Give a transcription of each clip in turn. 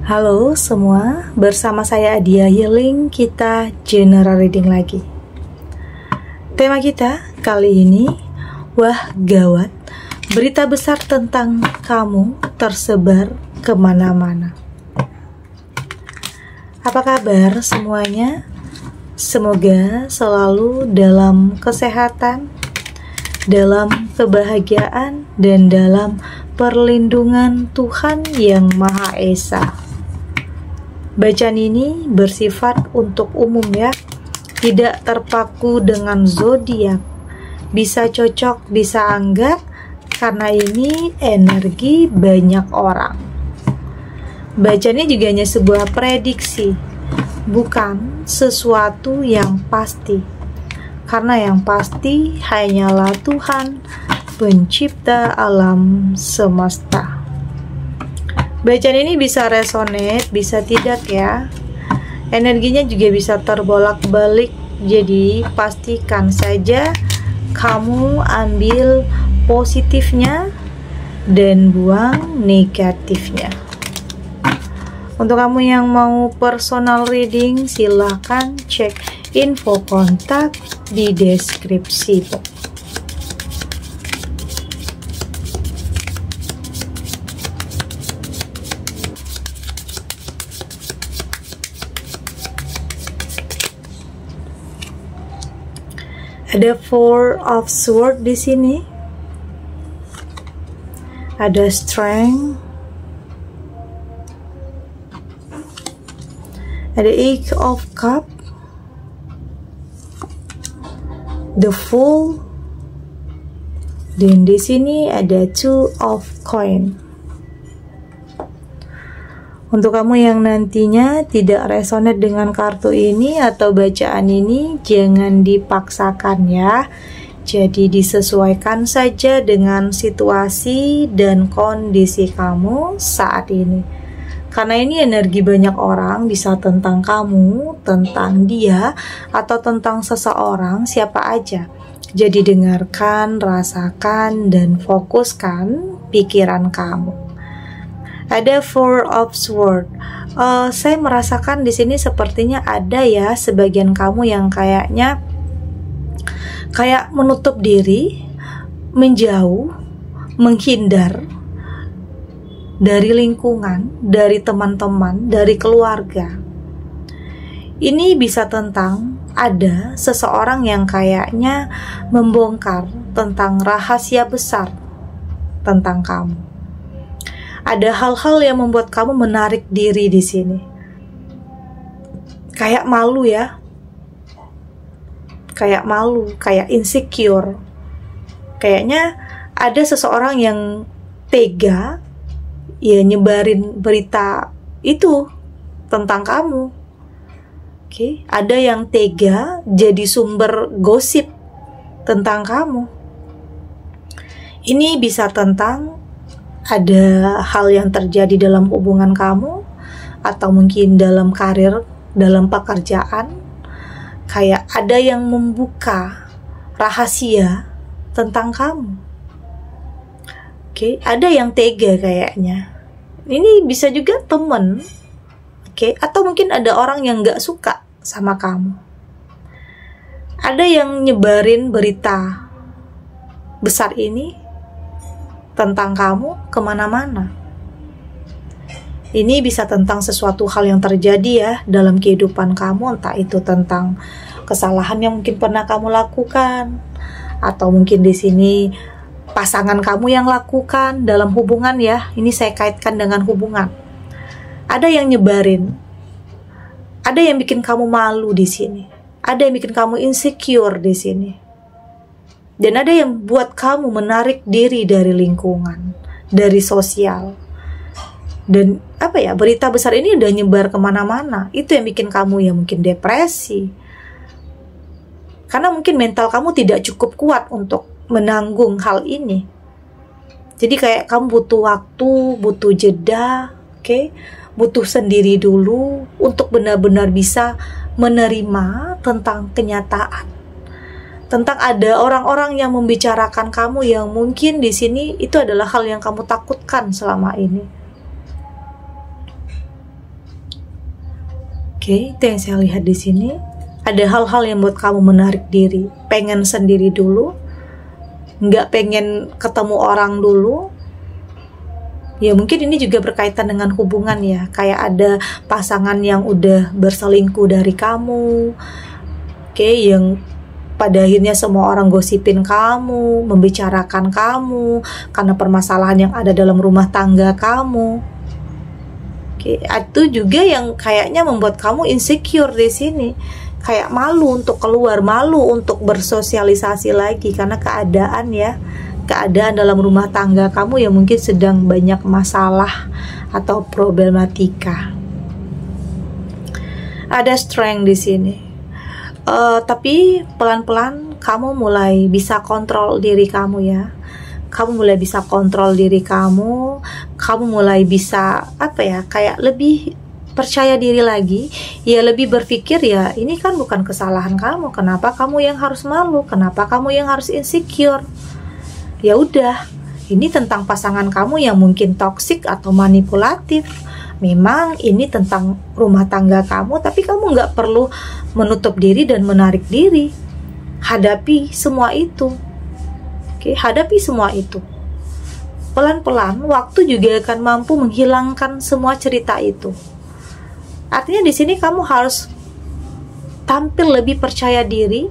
Halo semua, bersama saya Adia Healing, kita general reading lagi. Tema kita kali ini, wah gawat, berita besar tentang kamu tersebar kemana-mana. Apa kabar semuanya? Semoga selalu dalam kesehatan, dalam kebahagiaan, dan dalam perlindungan Tuhan yang Maha Esa. Bacaan ini bersifat untuk umum ya, tidak terpaku dengan zodiak. Bisa cocok, bisa enggak, karena ini energi banyak orang. Bacaan ini juga hanya sebuah prediksi, bukan sesuatu yang pasti. Karena yang pasti hanyalah Tuhan, pencipta alam semesta. Bacaan ini bisa resonate, bisa tidak ya. Energinya juga bisa terbolak-balik. Jadi pastikan saja kamu ambil positifnya dan buang negatifnya. Untuk kamu yang mau personal reading, silahkan cek info kontak di deskripsi. Ada Four of Swords di sini. Ada Strength. Ada Eight of Cups. The Fool. Dan di sini ada Two of Coins. Untuk kamu yang nantinya tidak resonate dengan kartu ini atau bacaan ini, jangan dipaksakan ya. Jadi disesuaikan saja dengan situasi dan kondisi kamu saat ini. Karena ini energi banyak orang, bisa tentang kamu, tentang dia, atau tentang seseorang, siapa aja. Jadi dengarkan, rasakan, dan fokuskan pikiran kamu. Ada Four of Swords. Saya merasakan di sini sepertinya ada ya sebagian kamu yang kayak menutup diri, menjauh, menghindar dari lingkungan, dari teman-teman, dari keluarga. Ini bisa tentang ada seseorang yang kayaknya membongkar tentang rahasia besar tentang kamu. Ada hal-hal yang membuat kamu menarik diri di sini. Kayak malu ya. Kayak malu, kayak insecure. Kayaknya ada seseorang yang tega ya nyebarin berita itu tentang kamu. Oke, ada yang tega jadi sumber gosip tentang kamu. Ini bisa tentang ada hal yang terjadi dalam hubungan kamu, atau mungkin dalam karir, dalam pekerjaan. Kayak ada yang membuka rahasia tentang kamu. Oke, ada yang tega kayaknya. Ini bisa juga temen. Oke, atau mungkin ada orang yang gak suka sama kamu. Ada yang nyebarin berita besar ini tentang kamu kemana-mana. Ini bisa tentang sesuatu hal yang terjadi ya dalam kehidupan kamu, entah itu tentang kesalahan yang mungkin pernah kamu lakukan, atau mungkin di sini pasangan kamu yang lakukan dalam hubungan ya. Ini saya kaitkan dengan hubungan. Ada yang nyebarin, ada yang bikin kamu malu di sini, ada yang bikin kamu insecure di sini. Dan ada yang buat kamu menarik diri dari lingkungan, dari sosial. Dan berita besar ini udah nyebar kemana-mana. Itu yang bikin kamu ya mungkin depresi. Karena mungkin mental kamu tidak cukup kuat untuk menanggung hal ini. Jadi kayak kamu butuh waktu, butuh jeda, butuh sendiri dulu untuk benar-benar bisa menerima tentang kenyataan. Tentang ada orang-orang yang membicarakan kamu yang mungkin di sini itu adalah hal yang kamu takutkan selama ini. Oke, itu yang saya lihat di sini. Ada hal-hal yang buat kamu menarik diri, pengen sendiri dulu, nggak pengen ketemu orang dulu. Ya mungkin ini juga berkaitan dengan hubungan ya, kayak ada pasangan yang udah berselingkuh dari kamu, oke, yang pada akhirnya semua orang gosipin kamu, membicarakan kamu karena permasalahan yang ada dalam rumah tangga kamu. Oke, itu juga yang kayaknya membuat kamu insecure di sini. Kayak malu untuk keluar, malu untuk bersosialisasi lagi karena keadaan dalam rumah tangga kamu yang mungkin sedang banyak masalah atau problematika. Ada strength di sini. Tapi pelan-pelan kamu mulai bisa kontrol diri kamu ya. Kamu mulai bisa kontrol diri kamu mulai bisa kayak lebih percaya diri lagi, ya lebih berpikir ya ini kan bukan kesalahan kamu, kenapa kamu yang harus malu, kenapa kamu yang harus insecure. Ya udah, ini tentang pasangan kamu yang mungkin toksik atau manipulatif. Memang ini tentang rumah tangga kamu, tapi kamu nggak perlu menutup diri dan menarik diri. Hadapi semua itu. Oke, hadapi semua itu. Pelan-pelan, waktu juga akan mampu menghilangkan semua cerita itu. Artinya di sini kamu harus tampil lebih percaya diri,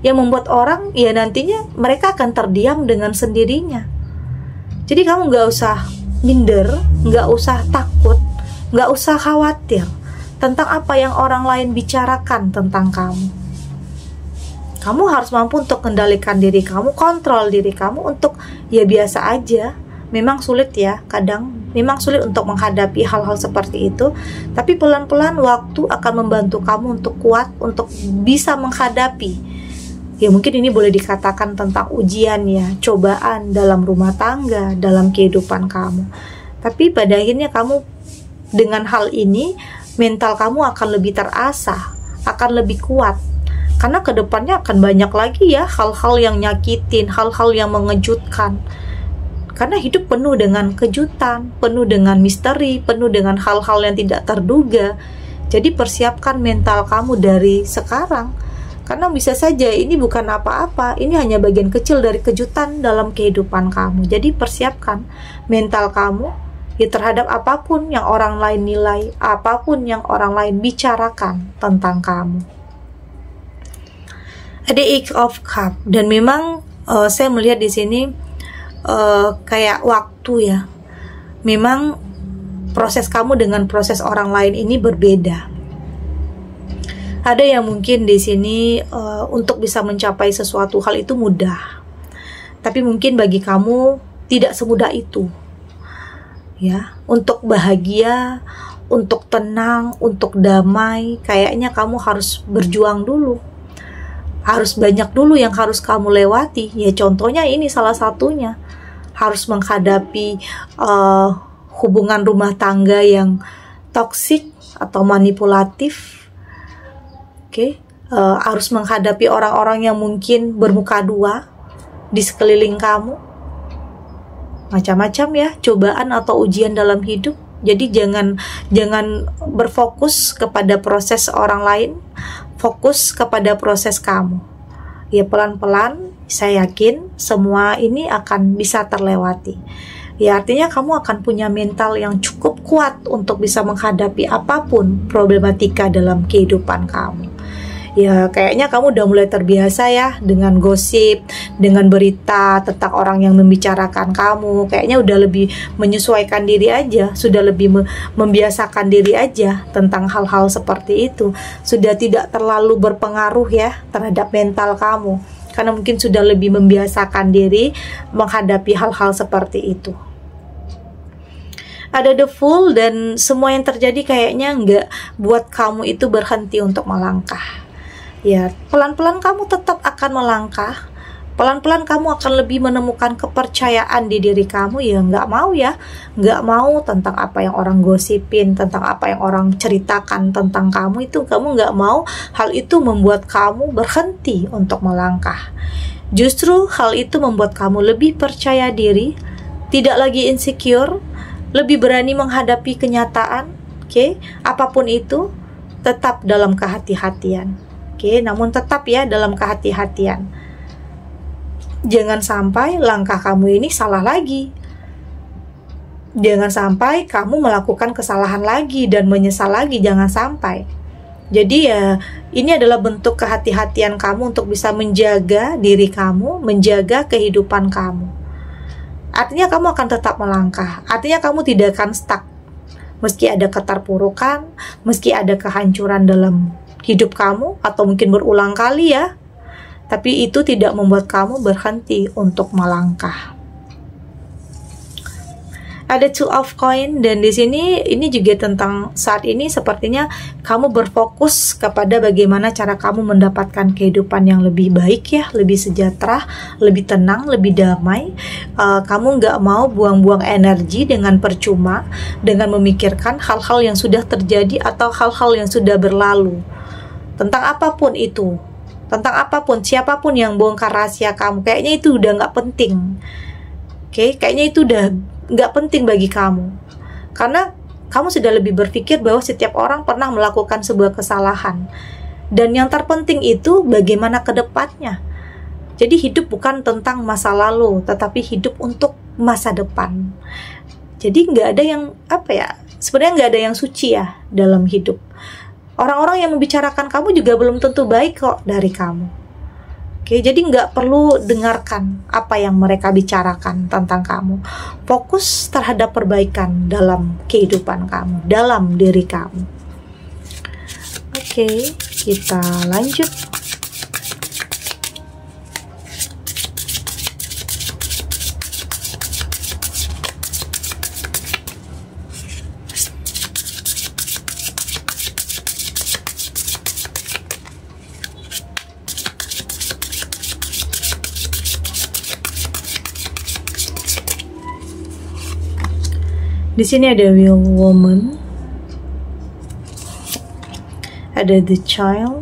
yang membuat orang ya nantinya mereka akan terdiam dengan sendirinya. Jadi kamu nggak usah minder, nggak usah takut, nggak usah khawatir tentang apa yang orang lain bicarakan tentang kamu. Kamu harus mampu untuk kendalikan diri kamu, kontrol diri kamu untuk ya biasa aja. Memang sulit ya, kadang memang sulit untuk menghadapi hal-hal seperti itu. Tapi pelan-pelan waktu akan membantu kamu untuk kuat, untuk bisa menghadapi. Ya mungkin ini boleh dikatakan tentang ujian ya, cobaan dalam rumah tangga, dalam kehidupan kamu. Tapi pada akhirnya kamu dengan hal ini, mental kamu akan lebih terasah, akan lebih kuat. Karena kedepannya akan banyak lagi ya hal-hal yang nyakitin, hal-hal yang mengejutkan. Karena hidup penuh dengan kejutan, penuh dengan misteri, penuh dengan hal-hal yang tidak terduga. Jadi persiapkan mental kamu dari sekarang. Karena bisa saja ini bukan apa-apa, ini hanya bagian kecil dari kejutan dalam kehidupan kamu. Jadi persiapkan mental kamu ya terhadap apapun yang orang lain nilai, apapun yang orang lain bicarakan tentang kamu. Ada Eight of Cups, dan memang saya melihat di sini kayak waktu ya. Memang proses kamu dengan proses orang lain ini berbeda. Ada yang mungkin di sini untuk bisa mencapai sesuatu hal itu mudah, tapi mungkin bagi kamu tidak semudah itu. Ya, untuk bahagia, untuk tenang, untuk damai, kayaknya kamu harus berjuang dulu. Harus banyak dulu yang harus kamu lewati. Ya contohnya ini salah satunya. Harus menghadapi hubungan rumah tangga yang toksik atau manipulatif. Oke, harus menghadapi orang-orang yang mungkin bermuka dua di sekeliling kamu. Macam-macam ya cobaan atau ujian dalam hidup. Jadi jangan berfokus kepada proses orang lain, fokus kepada proses kamu. Ya pelan-pelan saya yakin semua ini akan bisa terlewati. Ya artinya kamu akan punya mental yang cukup kuat untuk bisa menghadapi apapun problematika dalam kehidupan kamu. Ya kayaknya kamu udah mulai terbiasa ya dengan gosip, dengan berita tentang orang yang membicarakan kamu. Kayaknya udah lebih menyesuaikan diri aja, sudah lebih membiasakan diri aja tentang hal-hal seperti itu. Sudah tidak terlalu berpengaruh ya terhadap mental kamu, karena mungkin sudah lebih membiasakan diri menghadapi hal-hal seperti itu. Ada The Fool, dan semua yang terjadi kayaknya nggak buat kamu itu berhenti untuk melangkah. Ya, pelan-pelan kamu tetap akan melangkah. Pelan-pelan kamu akan lebih menemukan kepercayaan di diri kamu. Ya nggak mau tentang apa yang orang gosipin, tentang apa yang orang ceritakan tentang kamu itu. Kamu nggak mau hal itu membuat kamu berhenti untuk melangkah. Justru hal itu membuat kamu lebih percaya diri, tidak lagi insecure, lebih berani menghadapi kenyataan. Oke, apapun itu. tetap dalam kehati-hatian. Oke, namun tetap ya dalam kehati-hatian. Jangan sampai langkah kamu ini salah lagi. Jangan sampai kamu melakukan kesalahan lagi dan menyesal lagi, jangan sampai. Jadi ya, ini adalah bentuk kehati-hatian kamu untuk bisa menjaga diri kamu, menjaga kehidupan kamu. Artinya kamu akan tetap melangkah, artinya kamu tidak akan stuck. Meski ada keterpurukan, meski ada kehancuran dalam hidup kamu, atau mungkin berulang kali ya, tapi itu tidak membuat kamu berhenti untuk melangkah. Ada two of coin, dan di sini ini juga tentang saat ini sepertinya kamu berfokus kepada bagaimana cara kamu mendapatkan kehidupan yang lebih baik ya, lebih sejahtera, lebih tenang, lebih damai. Kamu nggak mau buang-buang energi dengan percuma, dengan memikirkan hal-hal yang sudah terjadi atau hal-hal yang sudah berlalu. Tentang apapun itu, tentang apapun, siapapun yang bongkar rahasia kamu, kayaknya itu udah nggak penting. Oke, kayaknya itu udah nggak penting bagi kamu, karena kamu sudah lebih berpikir bahwa setiap orang pernah melakukan sebuah kesalahan, dan yang terpenting itu bagaimana ke depannya. Jadi hidup bukan tentang masa lalu, tetapi hidup untuk masa depan. Jadi nggak ada yang sebenarnya nggak ada yang suci ya dalam hidup. Orang-orang yang membicarakan kamu juga belum tentu baik kok dari kamu. Oke, jadi nggak perlu dengarkan apa yang mereka bicarakan tentang kamu. Fokus terhadap perbaikan dalam kehidupan kamu, dalam diri kamu. Oke, kita lanjut. Di sini ada real woman, ada the child,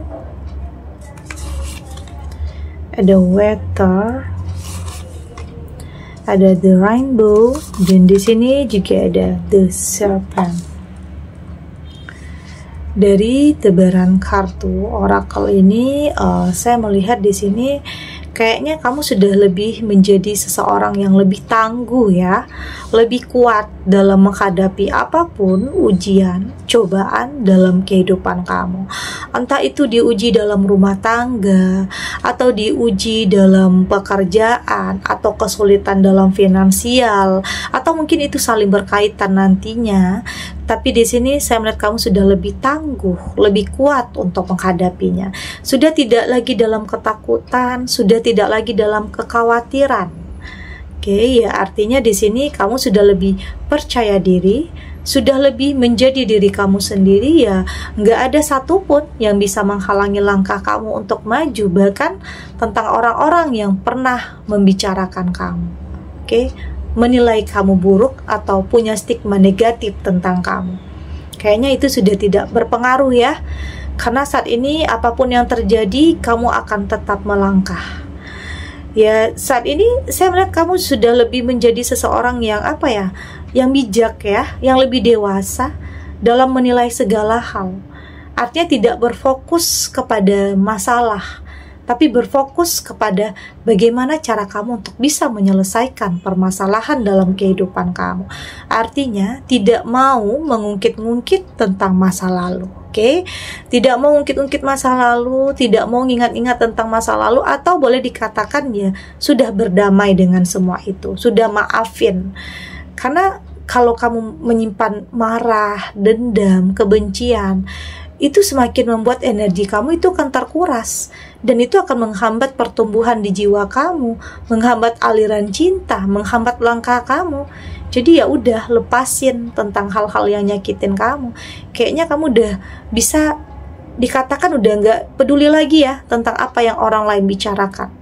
ada water, ada the rainbow, dan di sini juga ada the serpent. Dari tebaran kartu oracle ini, saya melihat di sini kayaknya kamu sudah lebih menjadi seseorang yang lebih tangguh ya, lebih kuat dalam menghadapi apapun ujian, cobaan dalam kehidupan kamu. Entah itu diuji dalam rumah tangga, atau diuji dalam pekerjaan, atau kesulitan dalam finansial, atau mungkin itu saling berkaitan nantinya. Tapi di sini saya melihat kamu sudah lebih tangguh, lebih kuat untuk menghadapinya. Sudah tidak lagi dalam ketakutan, sudah tidak lagi dalam kekhawatiran. Oke, ya artinya di sini kamu sudah lebih percaya diri, sudah lebih menjadi diri kamu sendiri ya. Nggak ada satupun yang bisa menghalangi langkah kamu untuk maju, bahkan tentang orang-orang yang pernah membicarakan kamu. Oke, menilai kamu buruk atau punya stigma negatif tentang kamu. Kayaknya itu sudah tidak berpengaruh ya. Karena saat ini apapun yang terjadi, kamu akan tetap melangkah. Ya, saat ini saya melihat kamu sudah lebih menjadi seseorang yang yang bijak ya, yang lebih dewasa dalam menilai segala hal. Artinya tidak berfokus kepada masalah, tapi berfokus kepada bagaimana cara kamu untuk bisa menyelesaikan permasalahan dalam kehidupan kamu. Artinya tidak mau mengungkit-ungkit tentang masa lalu, oke? Tidak mau ungkit-ungkit masa lalu, tidak mau ingat-ingat tentang masa lalu, atau boleh dikatakan ya sudah berdamai dengan semua itu, sudah maafin. Karena kalau kamu menyimpan marah, dendam, kebencian, itu semakin membuat energi kamu itu akan terkuras, dan itu akan menghambat pertumbuhan di jiwa kamu, menghambat aliran cinta, menghambat langkah kamu. Jadi ya udah, lepasin tentang hal-hal yang nyakitin kamu. Kayaknya kamu udah bisa dikatakan udah nggak peduli lagi ya tentang apa yang orang lain bicarakan.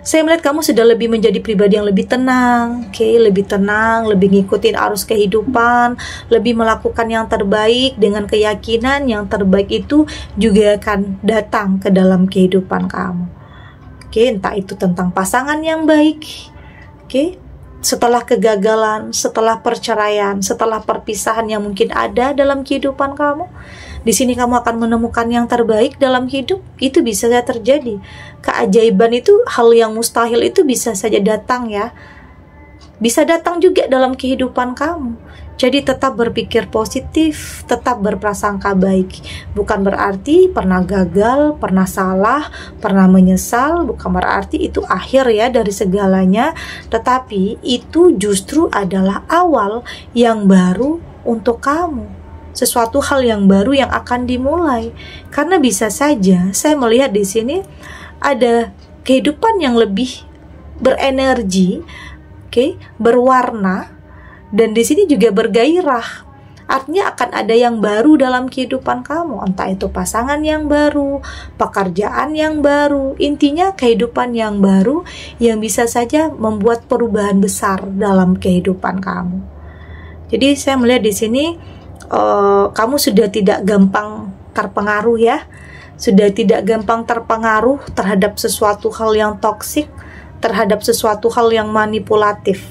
Saya melihat kamu sudah lebih menjadi pribadi yang lebih tenang, lebih tenang, lebih ngikutin arus kehidupan, lebih melakukan yang terbaik dengan keyakinan yang terbaik itu juga akan datang ke dalam kehidupan kamu. Entah itu tentang pasangan yang baik, setelah kegagalan, setelah perceraian, setelah perpisahan yang mungkin ada dalam kehidupan kamu. Di sini kamu akan menemukan yang terbaik dalam hidup. Itu bisa saja terjadi. Keajaiban itu, hal yang mustahil itu bisa saja datang ya. Bisa datang juga dalam kehidupan kamu. Jadi tetap berpikir positif, tetap berprasangka baik. Bukan berarti pernah gagal, pernah salah, pernah menyesal. Bukan berarti itu akhir ya dari segalanya. Tetapi itu justru adalah awal yang baru untuk kamu. Sesuatu hal yang baru yang akan dimulai. Karena bisa saja saya melihat di sini ada kehidupan yang lebih berenergi, berwarna, dan di sini juga bergairah. Artinya akan ada yang baru dalam kehidupan kamu, entah itu pasangan yang baru, pekerjaan yang baru, intinya kehidupan yang baru yang bisa saja membuat perubahan besar dalam kehidupan kamu. Jadi saya melihat di sini kamu sudah tidak gampang terpengaruh ya, sudah tidak gampang terpengaruh terhadap sesuatu hal yang toksik, terhadap sesuatu hal yang manipulatif.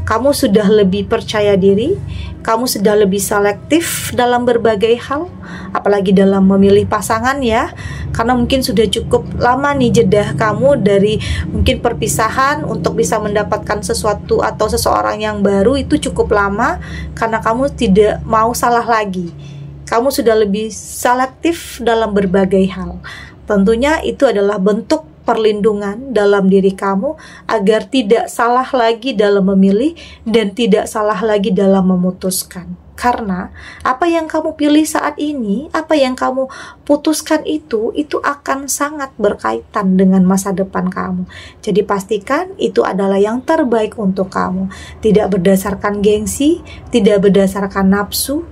Kamu sudah lebih percaya diri, kamu sudah lebih selektif dalam berbagai hal, apalagi dalam memilih pasangan ya. Karena mungkin sudah cukup lama nih jeda kamu dari mungkin perpisahan untuk bisa mendapatkan sesuatu atau seseorang yang baru, itu cukup lama karena kamu tidak mau salah lagi. Kamu sudah lebih selektif dalam berbagai hal. Tentunya itu adalah bentuk perlindungan dalam diri kamu agar tidak salah lagi dalam memilih dan tidak salah lagi dalam memutuskan. Karena apa yang kamu pilih saat ini, apa yang kamu putuskan itu akan sangat berkaitan dengan masa depan kamu. Jadi pastikan itu adalah yang terbaik untuk kamu. Tidak berdasarkan gengsi, tidak berdasarkan nafsu,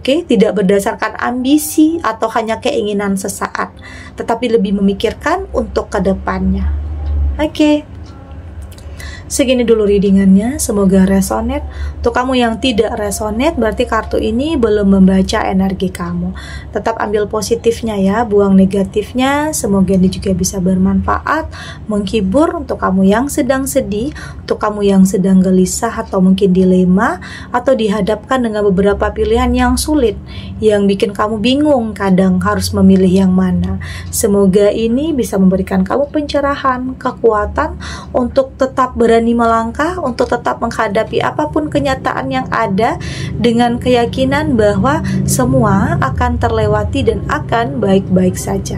tidak berdasarkan ambisi atau hanya keinginan sesaat, tetapi lebih memikirkan untuk kedepannya. Segini dulu readingannya, semoga resonate. Untuk kamu yang tidak resonate, berarti kartu ini belum membaca energi kamu. Tetap ambil positifnya ya, buang negatifnya. Semoga ini juga bisa bermanfaat, menghibur untuk kamu yang sedang sedih, untuk kamu yang sedang gelisah atau mungkin dilema, atau dihadapkan dengan beberapa pilihan yang sulit, yang bikin kamu bingung kadang harus memilih yang mana. Semoga ini bisa memberikan kamu pencerahan, kekuatan untuk tetap berani melangkah, untuk tetap menghadapi apapun kenyataan yang ada dengan keyakinan bahwa semua akan terlewati dan akan baik-baik saja.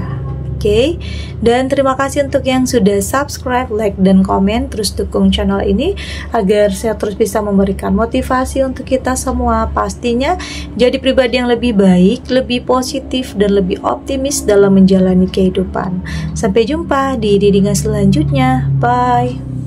Dan terima kasih untuk yang sudah subscribe, like, dan komen. Terus dukung channel ini agar saya terus bisa memberikan motivasi untuk kita semua. Pastinya jadi pribadi yang lebih baik, lebih positif, dan lebih optimis dalam menjalani kehidupan. Sampai jumpa di readingan selanjutnya. Bye.